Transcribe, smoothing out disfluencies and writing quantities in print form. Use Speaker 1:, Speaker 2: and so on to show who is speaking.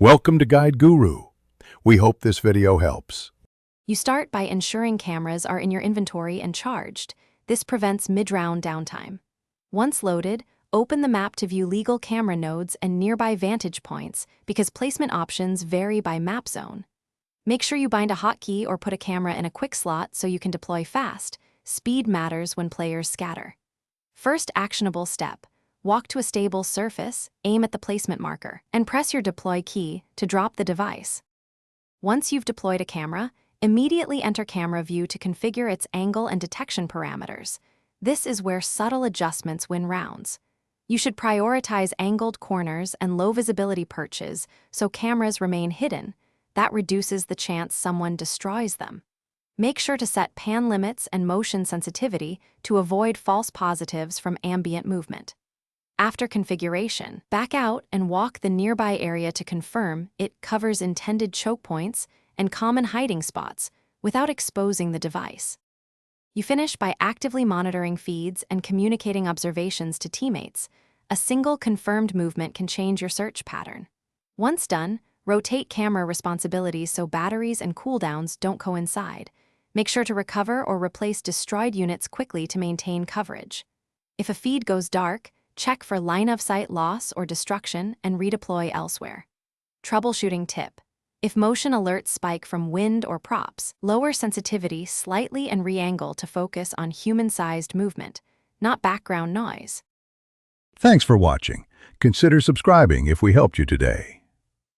Speaker 1: Welcome to Guide Guru. We hope this video helps.
Speaker 2: You start by ensuring cameras are in your inventory and charged. This prevents mid-round downtime. Once loaded, open the map to view legal camera nodes and nearby vantage points because placement options vary by map zone. Make sure you bind a hotkey or put a camera in a quick slot so you can deploy fast. Speed matters when players scatter. First actionable step. Walk to a stable surface, aim at the placement marker, and press your deploy key to drop the device. Once you've deployed a camera, immediately enter camera view to configure its angle and detection parameters. This is where subtle adjustments win rounds. You should prioritize angled corners and low visibility perches so cameras remain hidden. That reduces the chance someone destroys them. Make sure to set pan limits and motion sensitivity to avoid false positives from ambient movement. After configuration, back out and walk the nearby area to confirm it covers intended choke points and common hiding spots without exposing the device. You finish by actively monitoring feeds and communicating observations to teammates. A single confirmed movement can change your search pattern. Once done, rotate camera responsibilities so batteries and cooldowns don't coincide. Make sure to recover or replace destroyed units quickly to maintain coverage. If a feed goes dark, check for line-of-sight loss or destruction and redeploy elsewhere. Troubleshooting tip. If motion alerts spike from wind or props, lower sensitivity slightly and re-angle to focus on human-sized movement, not background noise.
Speaker 1: Thanks for watching. Consider subscribing if we helped you today.